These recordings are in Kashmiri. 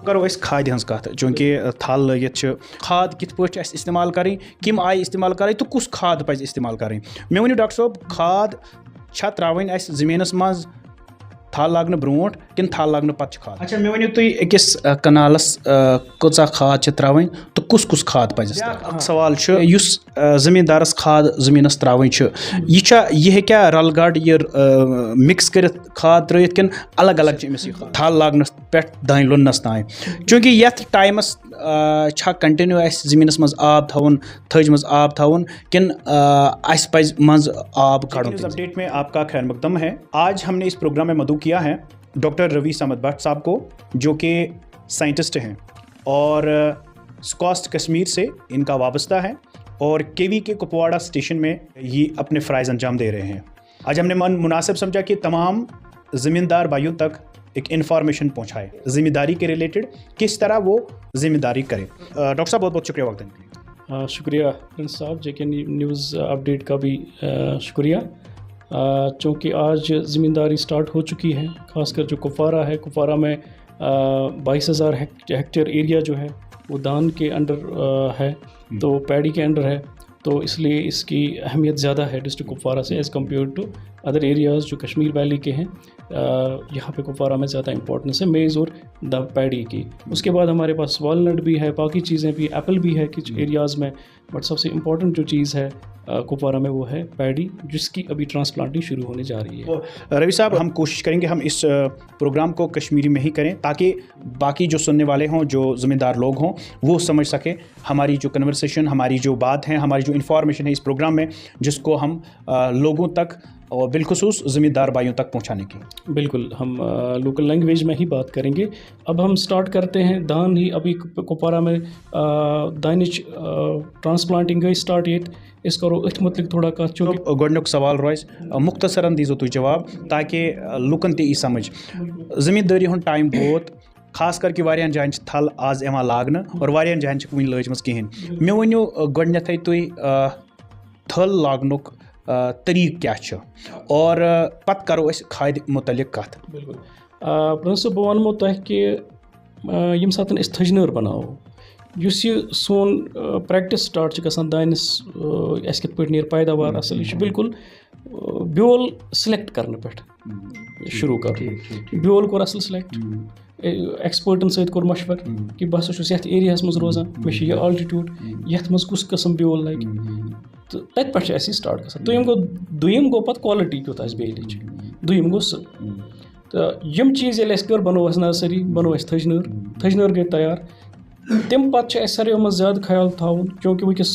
करो अस खाद हज कत चूँकि थल लगित खाद कित पे इस्तेमाल करें कम आय इस्तेमाल करें तो कुछ खाद पज इस्तेमाल करें मे वो डॉक्टर साहब खाद छा त्रावन जमीनस मज थल लाग ब्रोट कि थल लाग पत् खाद। अच्छा मे वो तुम अकिस कनालस कचा खाद त्रावन तो कुछ खाद पज सवाल जमींदारस खाद जमीनस त्रावन यह क्या रल गड ये मिक्स कर खाद त्रित कि अलग अलग थल लागनस पे दान लुनस तान चूँकि ये टाइमस कंटिन्यू जमीनस मज आब थवन थज मज आब थवन कि पज मज आब कड़न। अपडेट में आपका खैर मकदम है। आज हमने इस प्रोग्राम में मदऊ किया है डॉक्टर रवि समद भट्ट साहब को, जो कि साइंटिस्ट हैं और स्कॉस्ट कश्मीर से इनका वाबस्ता है और केवी के कुपवाड़ा स्टेशन में ये अपने फ़राइज़ अंजाम दे रहे हैं। आज हमने मुनासिब समझा कि तमाम ज़मींदार भाइयों तक एक इन्फॉर्मेशन पहुँचाए ज़िम्मेदारी के रिलेटेड, किस तरह वो ज़िम्मेदारी करें। डॉक्टर साहब बहुत बहुत शुक्रिया वक्त देने के लिए। शुक्रिया प्रिंस साहब, जेके न्यूज़ अपडेट का भी शुक्रिया। चूँकि आज ज़मींदारी स्टार्ट हो चुकी है, ख़ासकर जो कुपवारा है, कुपवारा में 22,000 हेक्टेयर एरिया जो है वो दान के अंडर है, तो पैडी के अंडर है, तो इसलिए इसकी अहमियत ज़्यादा है डिस्ट्रिक्ट कुपवारा से as compare to other areas जो कश्मीर वैली के हैं। यहाँ पे कुपवारा में ज़्यादा इंपॉर्टेंस है मेज़ और द पैडी की। उसके बाद हमारे पास वॉलनट भी है, बाकी चीज़ें भी, एप्पल भी है कुछ एरियाज़ में, बट सबसे इम्पॉर्टेंट जो चीज़ है कुपवारा में वो है पैडी, जिसकी अभी ट्रांसप्लांटिंग शुरू होने जा रही है। तो रवि साहब, हम कोशिश करेंगे हम इस प्रोग्राम को कश्मीरी में ही करें ताकि बाकी जो सुनने वाले हों, जो ज़िम्मेदार लोग हों, वो समझ सकें हमारी जो कन्वर्सेशन, हमारी जो बात है, हमारी जो इन्फॉर्मेशन है इस प्रोग्राम में, जिसको हम लोगों तक और बिलखुसूस ज़िम्मेदार भाइयों तक पहुंचाने की। बिल्कुल, हम लोकल लैंग्वेज में ही बात करेंगे। अब हम स्टार्ट करते हैं दान ही। अभी कुपवारा में दानिश ट्रांसप्लांटिंग गई स्टार्ट ये इस करो अथ मुतलिक थोड़ा कत चूँकि गोडनुक सवाल रोज मुख्तसरन दीजो तुम जवाब ताकि लुकन ते समझ ज़मींदारी हुंद टाइम बहुत खास करके वारियान जायन थल आज यवान लागन और वारियान जायन वुन लजमज कहें। मे वनियो गोडनेथै तुम थल लागनुक तरीक क्या और पत करो अस खाद मुतलिक कत। बिल्कुल प्रिंस बह वनमो तुह कि यम सातन अस थजनर बनाओ, युस यह सोन प्रैक्टिस स्टार्ट गसान दानिस अस कित पे नीर पैदावार असल, यह बिल्कुल ब्योल सिलेक्ट करने पे शुरू कर। ब्योल कोर असल सिलेक्ट, एक्सपर्टन सहित कोर मशवर कि बह हसा ये एरियास मज रोजान, मे यह आल्टीट्यूड, यथ मज कुस किस्म ब्योल लगे, तो तत पे स्टार्ट गो दुयम गो पत क्वालिटी क्युत बेलिच, दुयम गो सह तो यम चीज़ ये कर बनो नर्सरी, बनो थजनर गई तैयार। तम पे सारे मज ज़्यादा ख्याल थवन, क्योंकि वस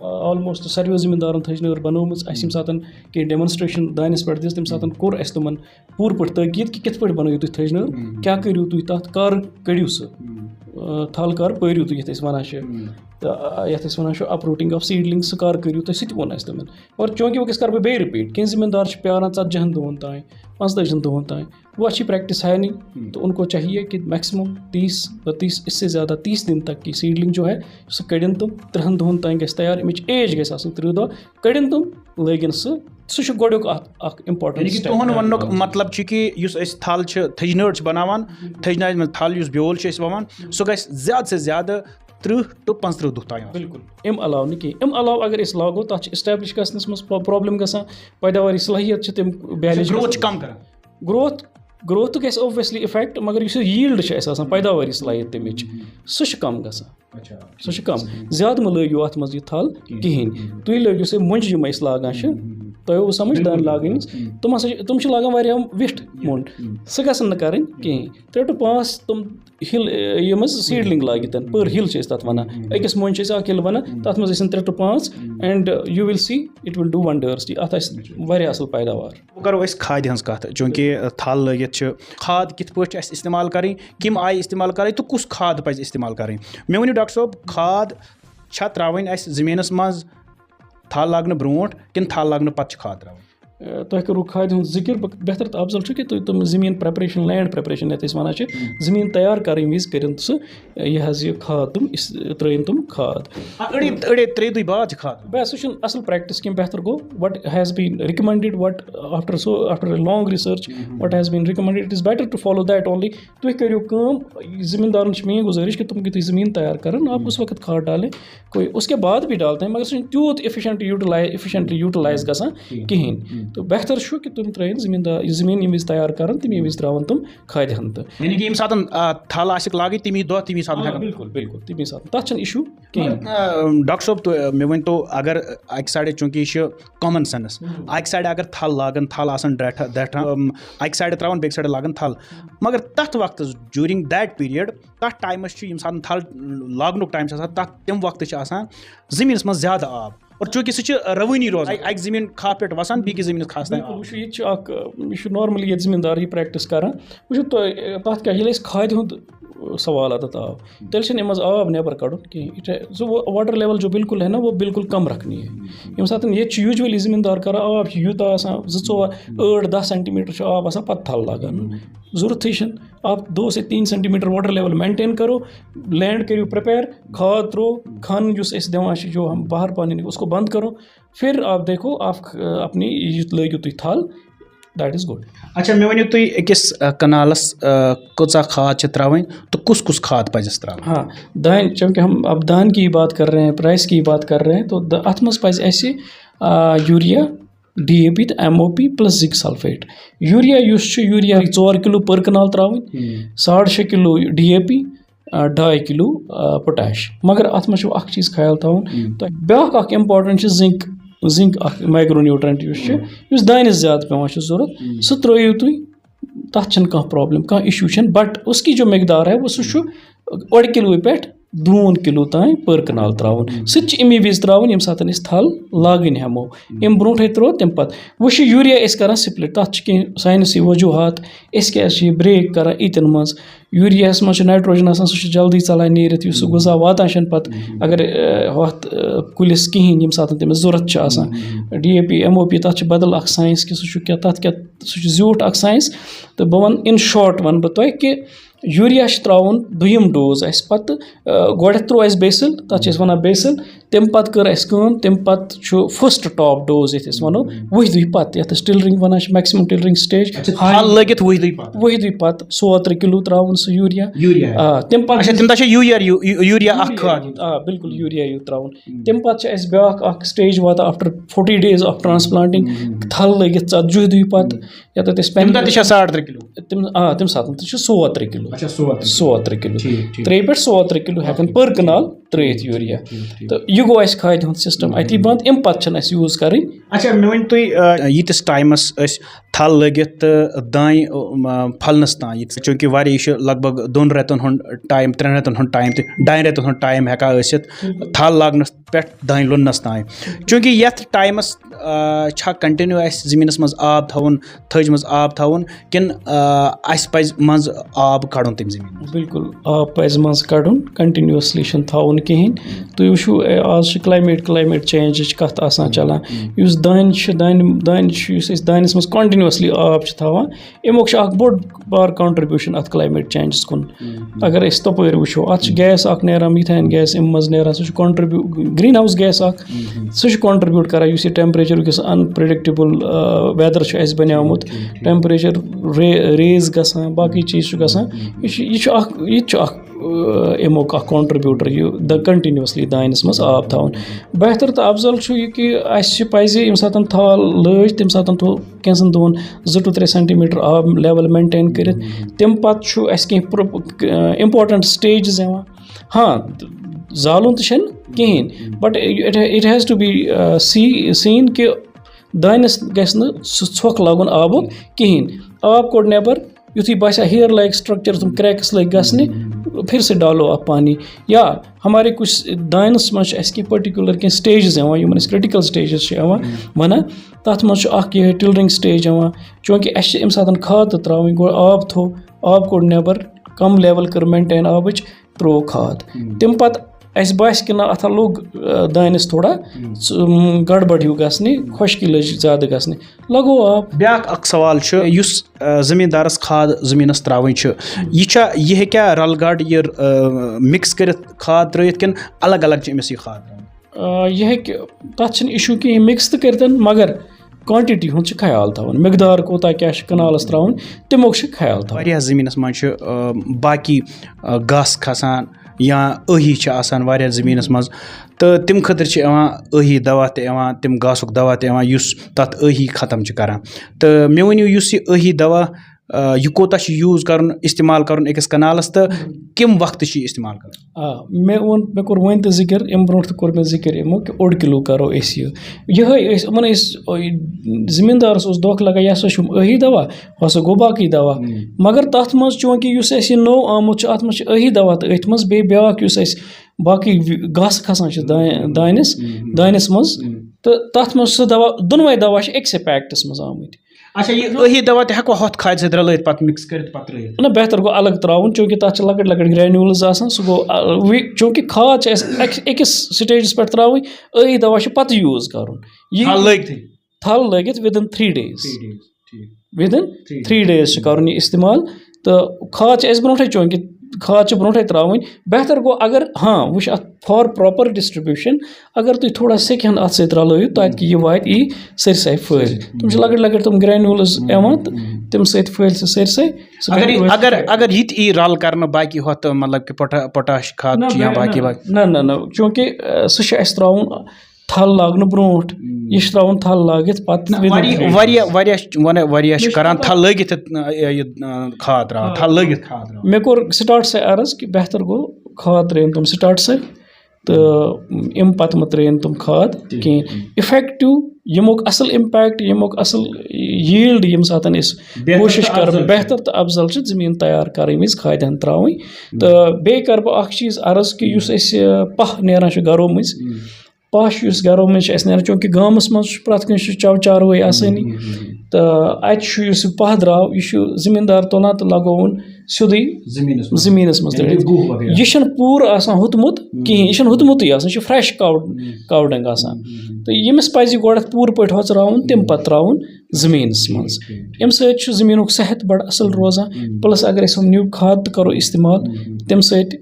ऑलमोस्ट सारे ज़मींदार थजनर बनोम सात कह डेमोन्स्ट्रेशन दानिस पे दिस, तम सात कोर अस तुम पूर पे तकीद कि कित पे बनो तुम थजनर, क्या करू तुम तथ कर कड़ियो सह थल कर पयरू तुम ये one one uprooting of seedling सह कर करू तुम सह वो तमन। और चूँकि वस कर बे रिपीट, कह ज़मींदार प्यार 40 दोहन तान 45 दोहन तान, वो अच्छी प्रैक्टिस है नहीं, तो उनको चाहिए कि मैक्सिमम 30-32 इससे ज़्यादा 30 दिन तक की सीडलिंग जो है सह कड़न तुम 3 दोहन तान गस तैयार, अमिच एज गस 30 दह कड़न तुम लगन सह गोडुक इम्पोर्टेंट। तुहन वनुक मतलब कि इस थल थजनर बनावान, थजनाज में थल इस ब्योल ववान सह गस ज़्यादा से ज़्यादा 30 to 35 दुह तान। बिल्कुल, अम अलाव नहीं कह, अम अलाव अगर इस लागो तथ इस्टेब्लिश गसनस मज प्रॉब्लम गसान, पैदावारी सलाहियत तम बैलेंस ग्रोथ कम कर ग्रोथ गस ऑब्वियसली इफेक्ट, मगर यील्ड पैदावारी सलाहियत तमिच सह कम गसान, सह कम ज़्यादा मह लगियो अत मज थल कहें, तुम लगियो से मुंज यम लागान तुम समझ दान लागन, तुम लागान वारिया विठ मुंड, सह गसन कर कहें। 3 to 5 तुम हिल यम सीडलिंग लागित पर हिल तथ वन, अकिस मुंज हिल वन, तथ मज 3 to 5 and you will see it will do wonders, अत असल पैदावार। करो अस खाद हज कत चूँकि थल लगित खाद कित पे इस्तेमाल करें, कम आय इस्तेमाल करें तो कुछ खाद पज इस्तेमाल करें। मे वो डॉक्टर साहब, खाद छा त्रावन जमीनस मज थल लागन ब्रोट कि थल लागन पत् खाद त्रावन। तोह करू खाद हूँ जिक्र बेहतर तो अफजल कि तुम जमीन प्रेपरेशन लैंड प्रेपरेशन ये वन जमीन तैयार कर विज कर यह खाद तुम त्रन तुम खाद अड़े बाद खाद बस सह असल प्रैक्टिस कह बेहतर गो what has been recommended what after long research what has been recommended it is better to follow that only तुम करो ज़मींदारन मेरी गुजारिश कि तुम ज़मीन तैयार करें आप उस वक्त खाद डालें कोई उसके बाद भी डालते हैं मगर सह तूत एफिशेंटली यूटिलाइज गसान कहें तो बेहतर कि तुम त्रन जमीन यम तैयार कर तमी वज त्रावन तुम खाद हन तो यानी कि थल आसिक लाग तमी दह तमी बिल्कुल बिल्कुल तमी साथ तथ इशू कहें डॉक्टर साहब तो मे वन तो अगर अक साइड चूंकि कॉमन सेंस अक साइड अगर थल लागन थल आसान दैठान अक साइड त्रावन बेक साइड लागन थल मगर तथ वक्त ड्यूरिंग दैट पीरियड तथ टाइमस यम थल लागनुक टाइम तम वक्त जमीनस मज ज्यादा आब और चूंकि सह रवानी रोजान अक जमीन खा पे वसान बीस जमीन खास यह नॉर्मली ये जमींदार ही प्रैक्टिस कर वो तथ क्या खाद हूँ सवाल आता आव तेल मज आब नबर कड़ कहें वो वाटर लेवल जो बिल्कुल है ना वो बिल्कुल कम रखनी है यम सात ये यूजुअली जमींदार कर आब यूता 8-10 सेंटीमीटर आब पत् थल लागान जरूरत आप 2 से 3 सेंटीमीटर वाटर लेवल मेंटेन करो लैंड करो प्रिपेयर खाद त्रो खन दिवान जो हम बाहर पानी उसको बंद करो फिर आप देखो आप अपनी लगियो तुम थल दैट इज़ गुड। अच्छा मे वन तुम अकिस कनालस कचा खाद त्रावन तो कुछ खाद पजस त्रावन? हाँ दान चूँकि हम अब दान की बात कर रहे हैं प्राइस की बात कर रहे हैं तो अत मज पज ऐसे यूरिया DAP तो MOP plus zinc sulphate urea urea 4 kilo पर कनाल त्रावन 6.5 किलो DAP 2.5 किलो पोटाश मगर अत मज चीज़ ख्याल थवन तो ब्या important zinc micro nutrient Danish ज्यादा पेवान जरूरत सह त्रो तुम तथ प्रॉब्लम इशू बट उसकी जो मकदार है वो सह 1 किलो पे 2 किलो तान पर कनाल त्रावन सह अमी वज त्रावन यम सात थल लागन हमो अम ब्रोटे त्रो तम पे वो यूरिया कर स्प्लिट तथ कह साइंसी वजूहत क्या ब्रेक कर ईतन मज यूरिया मज नाइट्रोजन सह जल्दी चलान नीरत सह गुजा वातान पे अगर हथ कुलिस कहें यम सात तमिस जरूरत DAP MOP तथ बदल साइंस कि सह क्या तथ क्या सह ज्यूट साइंस तो बह वन इन शॉर्ट वन बह तुम कि यूरिया त्रावन दुयम डोज पे गोड़ त्रो बेसिल तथ वन बेसिल तम पे कर तम पे फर्स्ट टॉप डोज ये वनो 20 दुह पे ये tillering one maximum tillering stage लगित 20 दुह पे 100 किलो त्रावन सह यूरिया तम पे यूरिया बिल्कुल यूरिया यू त्रावन तम पे ब्या स्टेज वाता आफ्टर 40 days ऑफ ट्रांसप्लांटिंग थल लगित 40 दुह पे या तम 3.5 किलो तम सात 103 किलो 103 किलो 3 पे 103 किलो हेकन पर कनाल त्रित यूरिया तो यह गो खाद हूँ सिस्टम अति बंद अम पे यूज कर। अच्छा मे वन तुम यीतिस टाइमस थल लगित दान फलनस तान चूँकि वारिया लगभग 2 रेतन हुंद टाइम 3 रेतन हुंद टाइम तो 2 रेतन हुंद टाइम हेका थल लागनस पे दान लुनस तान चूँकि यथ टाइमस कंटिन्यू जमीनस मज आब थवन थज मज आब थवन किन पज मज आब कड़न तम जमीन बिल्कुल आब पज मज कड़न कंटिन्यूसली थवन कहें तुम वो आज क्लाइमेट चेंज कत चलान दानिस मज कंटिन्यूसली आब थवान अमुक बोड़ बार कंट्रीब्यूशन अत क्लाइमेट चेंजस कुन अगर तपर वो अत गैस नीरान मीथेन गैस अम मज नीरान सह ग्रीन हाउस गैस सह कंट्रीब्यूट कर टेम्परेचर अनप्रिडिक्टेबल वेदर बनियामत टेम्परेचर रेज गसान बाकी चीज़ यह अमुक कंट्रीब्यूटर यह कंटिन्यूसली दानिस मज आब थवन बेहतर तो अफजल कि पज यम सात थल लज तम सात थो कैंसन दोन 2 to 3 सेंटीमीटर आब लेवल मेंटेन कर तम पे इम्पोर्टेंट स्टेज हाँ जालुन तो कहें but it has to be seen कि दानिस गख लागन आब कहें आब कोड़ नबर युथी बासा हेयर लाइक स्ट्रक्चर तुम क्रैक्स लग गसने फिर से डालो आप पानी या हमारे कुछ दानस मज पर्टिकुलर क्या स्टेजेस क्रिटिकल स्टेजेस वन तथ मज यह टिलरिंग स्टेज चूँकि अम सात खाद त्रावन गो आब थो आब कोड़ नबर कम लेवल कर मेंटेन आबच त्रो खाद तम पे اَسہِ باسہِ کہِ نہ اَتھ لوٚگ دانٮ۪س تھوڑا گڑبڑ ہیوٗ گژھنہِ خۄشکی لٔج زیادٕ گژھنہِ لگو آب. بیٛاکھ اکھ سوال چھُ یُس زٔمیٖندارَس کھاد زٔمیٖنَس ترٛاوٕنۍ چھِ یہِ ہیٚکیٛاہ رَلہٕ گاڈ یہِ مِکٕس کٔرِتھ کھاد ترٛٲیِتھ کِنہٕ الگ الگ چھِ أمِس یہِ کھاد ترٛاوٕنۍ؟ یہِ ہیٚکہِ تَتھ چھِنہٕ اِشوٗ کِہیٖنۍ مِکٕس تہِ کٔرِتھ مگر کوانٹِٹی ہُنٛد چھُ خیال تھاوُن مقدار کوٗتاہ کیٛاہ چھُ کنالَس ترٛاوُن تِمُک چھُ خیال تھاوُن. واریاہ زٔمیٖنَس منٛز چھُ باقٕے گاسہٕ کھسان یا ٲہی چھِ آسان واریاہ زٔمیٖنَس منٛز تہٕ تَمہِ خٲطرٕ چھِ یِوان ٲہی دوا تہِ یِوان تِم گاسُک دوا تہِ یِوان یُس تَتھ ٲہی ختم چھِ کَران تہٕ مےٚ ؤنِو یُس یہِ ٲہی دوا یہِ کوٗتاہ چھُ یوٗز کَرُن اِستعمال کَرُن أکِس کَنالَس تہٕ کَمہِ وقتہٕ چھُ یہِ اِستعمال کَرُن؟ مےٚ کوٚر وۄنۍ تہِ ذِکِر اَمہِ برونٛٹھ تہِ کوٚر مےٚ ذِکِر یِمو کہِ 1 کِلوٗ کَرو أسۍ یِہوٚے ٲسۍ یِمَن ٲسۍ زٔمیٖندارَس اوس دھوکہٕ لگان یہِ ہسا چھُ ٲہی دوا ہُہ ہسا گوٚو باقٕے دوا مگر تَتھ منٛز چوٗنٛکہِ یُس اَسہِ یہِ نوٚو آمُت چھُ اَتھ منٛز چھِ ٲہی دوا تہٕ أتھۍ منٛز بیٚیہِ بیٛاکھ یُس اَسہِ باقٕے گاسہٕ کھسان چھِ دانٮ۪س منٛز تہٕ تَتھ منٛز چھُ سُہ دوا دۄنوَے دوا چھِ أکسٕے پیکٹَس منٛز آمٕتۍ. اچھا یہِ ٲہی دوا تہِ ہٮ۪کو ہۄتھ کھادِ سۭتۍ رلٲیِتھ پَتہٕ مِکٕس کٔرِتھ پَتہٕ ترٛٲیِتھ؟ نہ بہتر گوٚو الگ ترٛاوُن چوٗنٛکہِ تَتھ چھِ لۄکٕٹۍ لۄکٕٹۍ گرٛینیوٗلٕز آسان سُہ گوٚو چوٗنٛکہِ کھاد چھِ اَسہِ أکِس سِٹیجَس پٮ۪ٹھ ترٛاوٕنۍ ٲہی دوا چھُ پَتہٕ یوٗز کَرُن تھل لٲگِتھ وِدِن 3 days وِدِن 3 days چھُ کَرُن یہِ اِستعمال تہٕ کھاد چھِ اَسہِ برونٛٹھٕے چوٗنٛکہِ کھاد چھِ برونٛٹھٕے ترٛاوٕنۍ بہتر گوٚو اگر وٕچھ اَتھ فار پرٛاپَر ڈِسٹرٛبیوٗشَن اگر تُہۍ تھوڑا سیٚکہِ ہن اَتھ سۭتۍ رلٲیِو تاکہِ یہِ واتہِ سٲرسٕے پھٔہلۍ تِم چھِ لۄکٕٹۍ لۄکٕٹۍ تِم گرٛینیوٗلٕز یِوان تہٕ تَمہِ سۭتۍ پھٔہلۍ سُہ سٲرسٕے. اگر یہِ تہِ یی رَل کَرنہٕ باقٕے ہۄتھ مطلب کہِ پۄٹاش کھاد چھِ یا باقٕے نہ چوٗنٛکہِ سُہ چھُ اَسہِ ترٛاوُن تھل لاگنہٕ برونٛٹھ یہِ چھُ ترٛاوُن تھل لٲگِتھ پَتہٕ واریاہ چھِ کَران تھل لٲگِتھ یہِ کھاد ترٛاوان تھل لٲگِتھ کھاد ترٛاوان. مےٚ کوٚر سِٹاٹسٕے عرض کہِ بہتر گوٚو کھاد ترٛٲیِن تِم سِٹاٹسٕے تہٕ اَمہِ پَتہٕ مہٕ ترٛٲیِن تِم کھاد کِہیٖنۍ اِفٮ۪کٹِو ییٚمیُک اَصٕل اِمپیکٹ ییٚمیُک اَصٕل ییٖلڈ ییٚمہِ ساتہٕ أسۍ کوٗشِش کَرو بہتر تہٕ اَفضل چھِ زٔمیٖن تیار کَرٕنۍ وِزِ کھادِ ہن ترٛاوٕنۍ تہٕ بیٚیہِ کَرٕ بہٕ اَکھ چیٖز عرض کہِ یُس اَسہِ پاہ نیران چھُ گرو مٔنٛزۍ پاش یُس گرو منٛز چھِ اَسہِ نیران چوٗنٛکہِ گامَس منٛز چھُ پرٛٮ۪تھ کٲنٛسہِ چَو چاروٲے آسٲنی تہٕ اَتہِ چھُ یُس یہِ پاہ درٛاو یہِ چھُ زٔمیٖندار تُلان تہٕ لگووُن سیوٚدُے زٔمیٖنَس منٛز ترٛٲوِتھ یہِ چھُنہٕ پوٗرٕ آسان ہُتمُت کِہیٖنۍ یہِ چھُنہٕ ہُتمُتٕے آسان یہِ چھُ فرٛٮ۪ش کاوڈنٛگ آسان تہٕ ییٚمِس پَزِ یہِ گۄڈٕنٮ۪تھ پوٗرٕ پٲٹھۍ ہۄژراوُن تَمہِ پَتہٕ ترٛاوُن زٔمیٖنَس منٛز اَمہِ سۭتۍ چھُ زٔمیٖنُک صحت بَڑٕ اَصٕل روزان پٕلَس اگر أسۍ ہُم نیوٗ کھاد تہِ کَرو اِستعمال تَمہِ سۭتۍ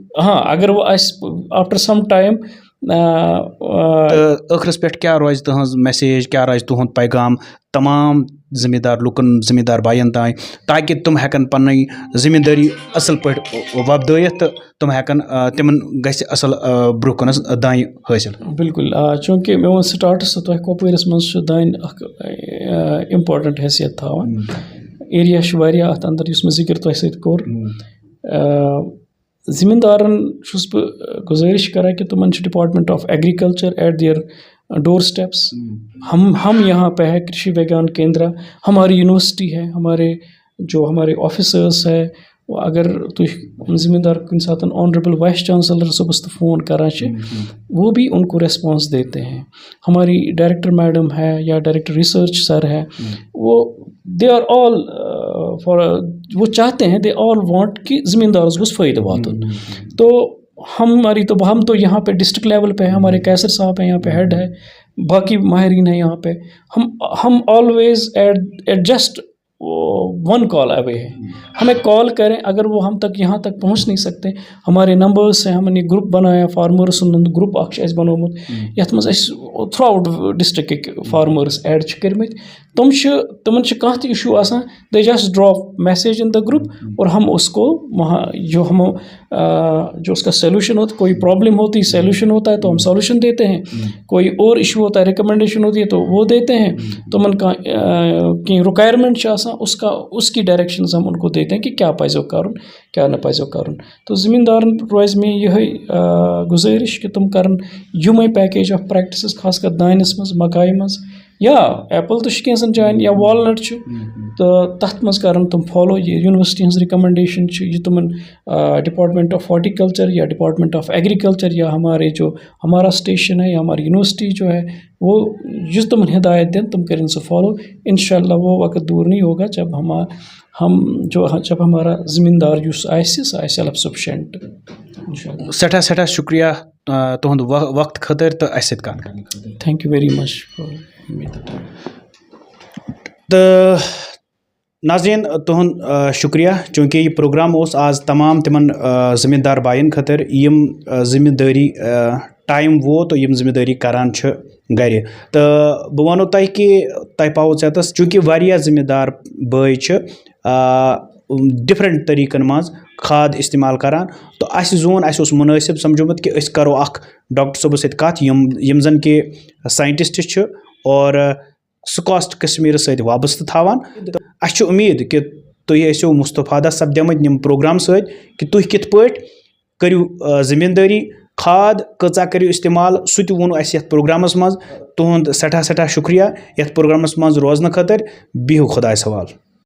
اگر وۄنۍ آسہِ آفٹر سَم ٹایم ٲخرَس پٮ۪ٹھ کیٛاہ روزِ تُہٕنٛز میسیج کیٛاہ روزِ تُہُنٛد پیغام تمام زٔمیٖندار لُکَن زٔمیٖندار بایَن تانۍ تاکہِ تِم ہٮ۪کَن پَنٕنۍ زٔمیٖندٲری اَصٕل پٲٹھۍ وۄپدٲیِتھ تہٕ تِم ہٮ۪کَن تِمَن گژھِ اَصٕل برونٛہہ کُنَس دانہِ حٲصِل. بِلکُل چوٗنٛکہِ مےٚ ووٚن سِٹاٹَس تہٕ تۄہہِ کۄپوٲرِس منٛز چھُ دانہِ اَکھ اِمپاٹَنٛٹ حیثیت تھاوان ایریا چھُ واریاہ اَتھ اَندَر یُس مےٚ ذِکِر تۄہہِ سۭتۍ کوٚر زٔمیٖندارَن چھُس بہٕ گُزٲرِش کَران کہِ تِمَن چھُ department of agriculture at their door steps ہم یہاں پہ ہے کرشی وگیان کیندرا ہماری یونیورسٹی ہے ہمارے آفیسرس ہے اگر تُہۍ زٔمیٖندار کُنہِ ساتہٕ آنریبل وائس چانسلر صُبحس تہٕ فون کران چھِ وہ بھی ان کو ریسپانس دیتے ہیں ہماری ڈائریکٹر میڈم ہے یا ڈائریکٹر ریسرچ سر ہے وہ دے آر آل وہ چاہتے ہیں دے آل وانٹ کہ زٔمیٖندارس گوٚژھ فٲیدٕ واتُن تو ہم تو یہاں پہ ڈسٹرکٹ لیول پہ ہے ہمارے کیسر صاحب ہیں یہاں پہ ہیڈ ہے باقی ماہرین ہیں یہاں پہ ہم always at just 1 call away ہے ہمیں کال کریں اگر وہ ہم تک یہاں تک پہنچ نہیں سکتے ہمارے نمبرس ہیں ہم نے گروپ بنایا فارمرس ہُنٛد گروپ اکھ چھُ اَسہِ بنومُت یَتھ منٛز اَسہِ تھرٛوٗ آوُٹ ڈِسٹرکٕکۍ فارمٲرٕس ایڈ چھِ کٔرمٕتۍ تِمن چھِ کانٛہہ تہِ اِشوٗ آسان they just drop message in the group اور ہم اس کو جو اس کا سولوشن ہوتا ہے کوئی پرابلم ہوتی ہے سولوشن ہوتا ہے تو ہم سولوشن دیتے ہیں کوئی اور ایشو ہوتا ہے ریکمنڈیشن ہوتی ہے تو وہ دیتے ہیں تِمن کینٛہہ رُکایرمنٹ چھِ آسان اس کی ڈائریکشنز ہم ان کو دیتے ہیں کہ کیٛاہ پَزیو کَرُن کیٛاہ نہٕ پَزیو کَرُن تہٕ زٔمیٖندارَن روزِ مےٚ یِہوٚے گُزٲرِش کہِ تِم کَرَن یِمَے پیکیج آف پرٛٮ۪کٹِسٕز خاص کر دانٮ۪س منٛز مکایہِ منٛز یا ایپٕل تہِ چھُ کینٛژھن جایَن یا والنٹ چھُ تہٕ تَتھ منٛز کَرَن تِم فالو یہِ یونیورسٹی ہٕنٛز رِکَمنڈیشن چھِ یہِ تِمَن ڈِپاٹمٮ۪نٛٹ آف ہارٹیکلچر یا ڈِپاٹمٮ۪نٛٹ آف ایگریکلچر یا ہمارا سٹیشن ہے یا ہماری یونیورسٹی جو ہے وہ یُس تِمَن ہدایت دِن تِم کٔرِنۍ سُہ فالو اِنشاء اللہ وہ وقت دوٗر نہیں ہوگا جب ہمارا زٔمیٖندار یُس آسہِ سُہ آسہِ سیلف سفیشنٹ. سٮ۪ٹھاہ شُکریہ तुहंद वक्त खतर तो अस सत कत करने खतर। थैंक यू वेरी मच तो नाज़रीन तुहंद शुक्रिया चूँकि यह प्रोग्राम उस आज तमाम तिमन ज़िम्मेदार बायन खतर यम ज़िम्मेदारी टाइम वो तो यम ज़िम्मेदारी करान छ गर तो बह वनो तह कि तह पाओ चेतस चूँकि वारिया ज़िम्मेदार बाय छ डिफरेंट तरीकन मज खाद इस्तेमाल करान तो अस जोन अस उस मुनासिब समझोमुत कि अस करो अख डॉक्टर साहब सत कत यम जन के साइंटिस्ट छ और स्कॉस्ट कश्मीर सत वाबस्त थावान अस उम्मीद कि तुम ऐसो मुस्तफादा सपदमत यम प्रोग्राम सत कि तुम कित पट करू ज़िम्मेदारी खाद कचा करू इस्तेमाल सह वोन अस यथ प्रोग्रामस मज तुहंद सठा सठा शुक्रिया यथ प्रोग्रामस मज रोजन खतर बिहु खुदायस हवाल।